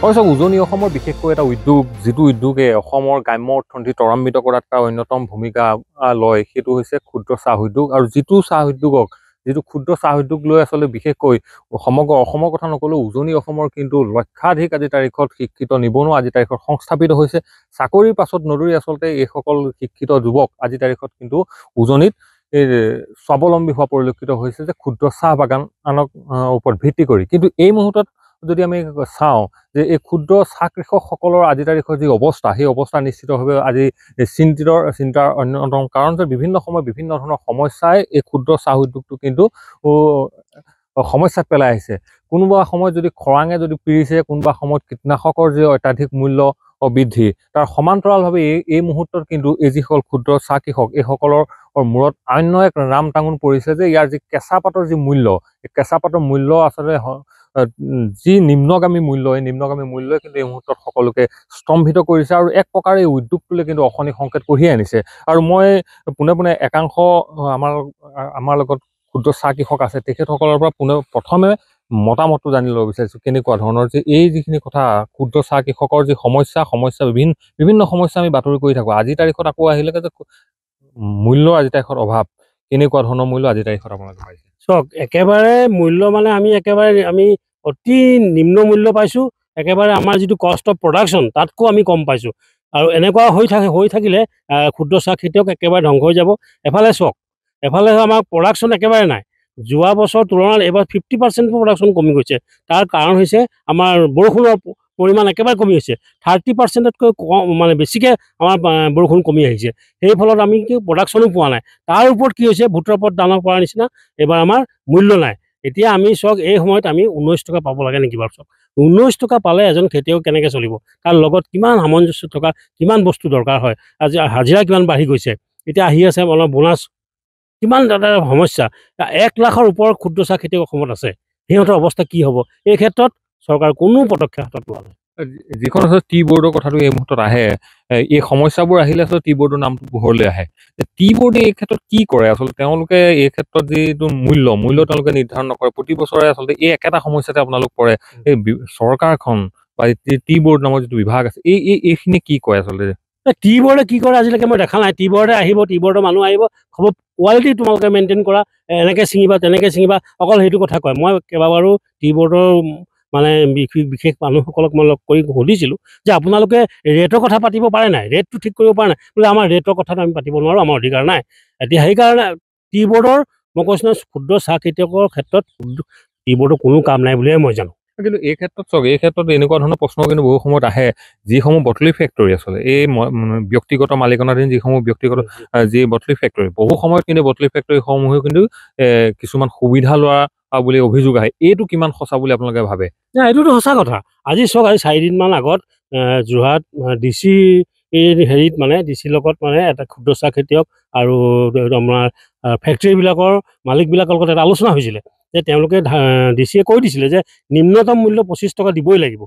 অৱশ্যে উজনি অসমৰ বিশেষকৈ এটা উদ্যোগ, যিটো উদ্যোগে অসমৰ গ্ৰাম্য অৰ্থনীতি ত্বৰান্বিত কৰাত এটা অন্যতম ভূমিকা লয়, সেইটো হৈছে ক্ষুদ্ৰ চাহ উদ্যোগ। আৰু যিটো ক্ষুদ্ৰ চাহ উদ্যোগ লৈ আচলতে বিশেষকৈ সমগ্ৰ অসমৰ কথা নকলেও উজনি অসমৰ কিন্তু লক্ষাধিক আজি তাৰিখত শিক্ষিত নিবনুৱা আজি তাৰিখত সংস্থাপিত হৈছে। চাকৰিৰ পাছত নদৌৰি আচলতে এইসকল শিক্ষিত যুৱক আজি তাৰিখত কিন্তু উজনিত স্বাৱলম্বী হোৱা পৰিলক্ষিত হৈছে, যে ক্ষুদ্ৰ চাহ বাগান আনক ওপৰত ভিত্তি কৰি। কিন্তু এই মুহূৰ্তত যদি আমি চাওঁ যে এই ক্ষুদ্ৰ চাহ কৃষকসকলৰ আজি তাৰিখৰ যি অৱস্থা, সেই অৱস্থা নিশ্চিতভাৱে আজি চিন্তাৰ অন্যতম কাৰণ, যে বিভিন্ন সময়ত বিভিন্ন ধৰণৰ সমস্যাই এই ক্ষুদ্ৰ চাহ উদ্যোগটো কিন্তু সমস্যাত পেলাই আহিছে। কোনোবা সময়ত যদি খৰাঙে যদি পিৰিছে, কোনোবা সময়ত কীটনাশকৰ যি অত্যাধিক মূল্য বৃদ্ধি, তাৰ সমান্তৰালভাৱে এই মুহূৰ্তত কিন্তু এই যিসকল ক্ষুদ্ৰ চাহ কৃষক, এইসকলৰ মূৰত অন্য এক ৰাম টাঙোন পৰিছে, যে ইয়াৰ যি কেঁচা পাতৰ যি মূল্য, এই কেঁচা পাতৰ মূল্য আচলতে যি নিম্নগামী মূল্য, এই নিম্নগামী মূল্যই কিন্তু এই মুহূৰ্তত সকলোকে স্তম্ভিত কৰিছে আৰু এক প্ৰকাৰে এই উদ্যোগটোলৈ কিন্তু অশনি সংকেত কঢ়িয়াই আনিছে। আৰু মই পোনে পোনে একাংশ আমাৰ লগত ক্ষুদ্ৰ চাহ কৃষক আছে, তেখেতসকলৰ পৰা প্ৰথমে মতামতটো জানি ল'ব বিচাৰিছোঁ, কেনেকুৱা ধৰণৰ যে এই যিখিনি কথা ক্ষুদ্ৰ চাহ কৃষকৰ যি সমস্যা বিভিন্ন সমস্যা আমি বাতৰি কৰি থাকোঁ, আজিৰ তাৰিখত আকৌ আহিলেকে যে মূল্য আজি তাৰিখত অভাৱ, কেনেকুৱা ধৰণৰ মূল্য আজি তাৰিখত আপোনালোকে পাইছে? চাওক, একেবাৰে মূল্য মানে আমি অতি নিম্ন মূল্য পাইছোঁ। একেবাৰে আমাৰ যিটো কষ্ট অফ প্ৰডাকশ্যন তাতকৈ আমি কম পাইছোঁ। আৰু এনেকুৱা হৈ থাকিলে ক্ষুদ্ৰ চাহ খেতিয়ক একেবাৰে ধ্বংস হৈ যাব। এফালে চাওক, এফালে আমাৰ প্ৰডাকশ্যন একেবাৰে নাই। যোৱা বছৰ তুলনাত এইবাৰ 50% প্ৰডাকশ্যন কমি গৈছে। তাৰ কাৰণ হৈছে আমাৰ বৰষুণৰ পৰিমাণ একেবাৰে কমি গৈছে। 30%তকৈ কম, মানে বেছিকৈ আমাৰ বৰষুণ কমি আহিছে। সেই ফলত আমি প্ৰডাকশ্যনো পোৱা নাই। তাৰ ওপৰত কি হৈছে, ভোটৰ ওপৰত দানা পৰা নিচিনা এইবাৰ আমাৰ মূল্য নাই। এতিয়া আমি চাওক, এই সময়ত আমি 19 টকা পাব লাগে নেকি বাৰু? চাওক, 19 টকা পালে এজন খেতিয়ক কেনেকৈ চলিব? তাৰ লগত কিমান সামঞ্জস্য থকা কিমান বস্তু দৰকাৰ হয়। আজি হাজিৰা কিমান বাঢ়ি গৈছে, এতিয়া আহি আছে অলপ বোনাছ, কিমান এটা সমস্যা। 1 লাখৰ ওপৰত ক্ষুদ্ৰ চাহ খেতিয়ক অসমত আছে। সিহঁতৰ অৱস্থা কি হ'ব? এই ক্ষেত্ৰত চৰকাৰ কোনো পদক্ষেপ হাতত লোৱা নাই। যিখন আচলতে টি বোৰ্ডৰ কথাটো এই মুহূৰ্তত আহে, এই সমস্যাবোৰ আহিলে আচলতে টি বোৰ্ডৰ নামটো পোহৰলৈ আহে। টি বোৰ্ডে এই ক্ষেত্ৰত কি কৰে? আচলতে তেওঁলোকে এই ক্ষেত্ৰত যিটো মূল্য তেওঁলোকে নিৰ্ধাৰণ নকৰে। প্ৰতি বছৰে আচলতে এই একেটা সমস্যাতে আপোনালোক পৰে। এই চৰকাৰখন বা টি বোৰ্ড নামৰ যিটো বিভাগ আছে, এইখিনি কি কয় আচলতে? টি বোৰ্ডে কি কৰে আজিলৈকে মই দেখা নাই। টি বোৰ্ডে আহিব, টি বোৰ্ডৰ মানুহ আহিব, হ'ব কোৱালিটি তোমালোকে মেইনটেইন কৰা, এনেকৈ ছিঙিবা তেনেকৈ ছিঙিবা, অকল সেইটো কথা কয়। মই কেইবাবাৰো টি বোৰ্ডৰ মানে বিশেষ মানুহসকলক মই লগ কৰি সুধিছিলোঁ যে আপোনালোকে ৰেটৰ কথা পাতিব পাৰে নাই, ৰেটটো ঠিক কৰিব পাৰে নাই? বোলে আমাৰ ৰেটৰ কথাটো আমি পাতিব নোৱাৰোঁ, আমাৰ অধিকাৰ নাই। এতিয়া সেইকাৰণে টি বোৰ্ডৰ, মই কৈছোঁ নহয়, ক্ষুদ্ৰ চাহ খেতিয়কৰ ক্ষেত্ৰত টি বোৰ্ডৰ কোনো কাম নাই বুলিয়ে মই জানো। কিন্তু এই ক্ষেত্ৰত চাওক, এই ক্ষেত্ৰত এনেকুৱা ধৰণৰ প্ৰশ্ন কিন্তু বহু সময়ত আহে, যিসমূহ বটলি ফেক্টৰী আচলতে এই ব্যক্তিগত মালিকানাধীন যিসমূহ ব্যক্তিগত যি বটলি ফেক্টৰী, বহু সময়ত কিন্তু বটলি ফেক্টৰীসমূহেও কিন্তু কিছুমান সুবিধা লোৱা বুলি অভিযোগ আহে। এইটো কিমান সঁচা বুলি আপোনালোকে ভাবে? এইটোতো সঁচা কথা। আজি চাওক, আজি 4 দিনমান আগত যোৰহাট DC হেৰিত, মানে DC লগত মানে এটা ক্ষুদ্ৰ চাহ খেতিয়ক আৰু আমাৰ ফেক্টৰীবিলাকৰ মালিকবিলাকৰ লগত এটা আলোচনা হৈছিলে, যে তেওঁলোকে DCয়ে কৈ দিছিলে যে নিম্নতম মূল্য 25 টকা দিবই লাগিব,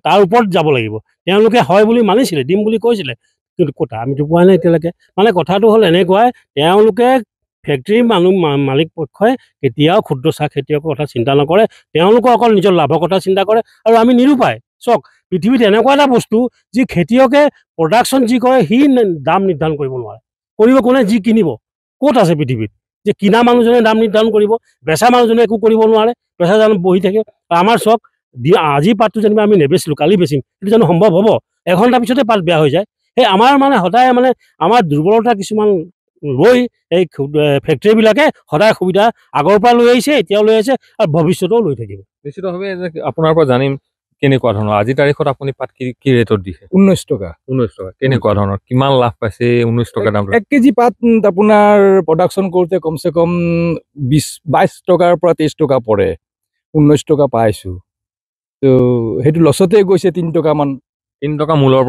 তাৰ ওপৰত যাব লাগিব। তেওঁলোকে হয় বুলি মানিছিলে, দিম বুলি কৈছিলে, কিন্তু কথা আমিতো পোৱা নাই এতিয়ালৈকে। মানে কথাটো হ'ল এনেকুৱাই, তেওঁলোকে ফেক্টৰীৰ মালিক পক্ষই কেতিয়াও ক্ষুদ্ৰ চাহ খেতিয়কৰ কথা চিন্তা নকৰে। তেওঁলোকৰ অকল নিজৰ লাভৰ কথা চিন্তা কৰে। আৰু আমি নিৰূপায়। চাওক, পৃথিৱীত এনেকুৱা এটা বস্তু, যি খেতিয়কে প্ৰডাকশ্যন যি কৰে সি দাম নিৰ্ধাৰণ কৰিব নোৱাৰে। কৰিব কোনে? যি কিনিব। ক'ত আছে পৃথিৱীত যে কিনা মানুহজনে দাম নিৰ্ধাৰণ কৰিব? বেচা মানুহজনে একো কৰিব নোৱাৰে, বেচা জানো বহি থাকে? আমাৰ চাওক, আজি পাতটো যেনিবা আমি নেবেচিলোঁ, কালি বেচিম, সেইটো জানো সম্ভৱ হ'ব? এঘণ্টাৰ পিছতে পাত বেয়া হৈ যায়। সেই আমাৰ মানে সদায় মানে আমাৰ দুৰ্বলতা কিছুমান লৈ এই ফেক্টৰীবিলাকে সদায় সুবিধা আগৰ পৰা লৈ আহিছে, এতিয়াও লৈ আহিছে, আৰু ভৱিষ্যতেও লৈ থাকিব। নিশ্চিতভাৱে আপোনাৰ পৰা জানিম কেনেকুৱা ধৰণৰ আজি তাৰিখত আপুনি পাত কি ৰেটত দিছে? 19 টকা। 19 টকা। কেনেকুৱা ধৰণৰ, কিমান লাভ পাইছে 19 টকা দাম? 1 কেজি পাত আপোনাৰ প্ৰডাকশ্যন কৰোঁতে কমচে কম 22 টকাৰ পৰা 23 টকা পৰে। 19 টকা পাইছোঁ। তো সেইটো লছতে গৈছে 3 টকামান। 3 টকা মূলৰ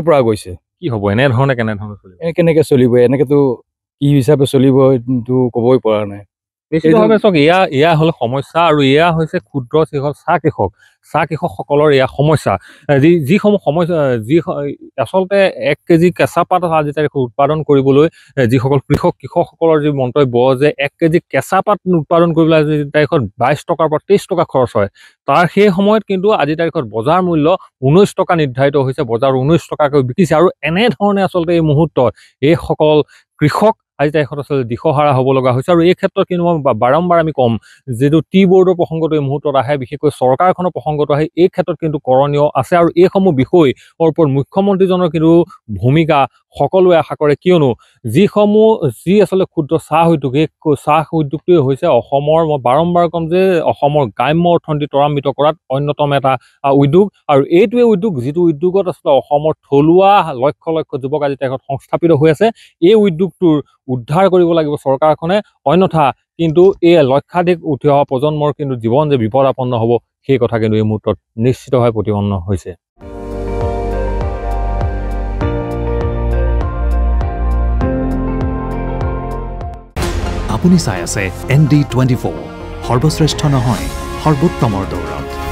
পৰা গৈছে। কি হ'ব কেনেধৰণে চলিব? কেনেকৈ চলিব? এনেকৈতো কি হিচাপে চলিব সেইটো ক'বই পৰা নাই। নিশ্চিতভাৱে চাওক এয়া হ'ল সমস্যা আৰু এয়া হৈছে ক্ষুদ্ৰ চাহ কৃষকসকলৰ এয়া সমস্যা যিসমূহ সমস্যা আচলতে 1 কেজি কেঁচা পাত আজি তাৰিখে উৎপাদন কৰিবলৈ যিসকল কৃষকসকলৰ যি মন্তব্য যে 1 কেজি কেঁচা পাত উৎপাদন কৰিবলৈ আজি তাৰিখত 22 টকাৰ পৰা 23 টকা খৰচ হয় তাৰ সেই সময়ত কিন্তু আজি তাৰিখত বজাৰ মূল্য 19 টকা নিৰ্ধাৰিত হৈছে বজাৰ 19 টকাকৈ বিকিছে আৰু এনেধৰণে আচলতে এই মুহূৰ্তত এইসকল কৃষক আজি তাৰিখত আচলতে দিশহাৰা হ'ব লগা হৈছে আৰু এই ক্ষেত্ৰত কিন্তু মই বাৰম্বাৰ আমি ক'ম যিটো টি বৰ্ডৰ প্ৰসংগটো এই মুহূৰ্তত আহে বিশেষকৈ চৰকাৰখনৰ প্ৰসংগটো আহে এই ক্ষেত্ৰত কিন্তু কৰণীয় আছে আৰু এইসমূহ বিষয়ৰ ওপৰত মুখ্যমন্ত্ৰীজনৰ কিন্তু ভূমিকা সকলোৱে আশা কৰে কিয়নো যি আচলতে ক্ষুদ্ৰ চাহ উদ্যোগ এই চাহ উদ্যোগটোৱে হৈছে অসমৰ মই বাৰম্বাৰ ক'ম যে অসমৰ গ্ৰাম্য অৰ্থনীতি ত্বৰান্বিত কৰাত অন্যতম এটা উদ্যোগ আৰু এইটোৱে উদ্যোগ যিটো উদ্যোগত আচলতে অসমৰ থলুৱা লক্ষ লক্ষ যুৱক আজি তাৰিখত সংস্থাপিত হৈ আছে এই উদ্যোগটোৰ উদ্ধাৰ কৰিব লাগিব চৰকাৰখনে অন্যথা কিন্তু এই লক্ষাধিক উঠি অহা প্ৰজন্মৰ কিন্তু জীৱন যে বিপদাপন্ন হ'ব সেই কথা কিন্তু এই মুহূৰ্তত নিশ্চিতভাৱে প্ৰতিপন্ন হৈছে আপুনি চাই আছে ND24 সৰ্বশ্ৰেষ্ঠ নহয় সৰ্বোত্তমৰ দৌৰত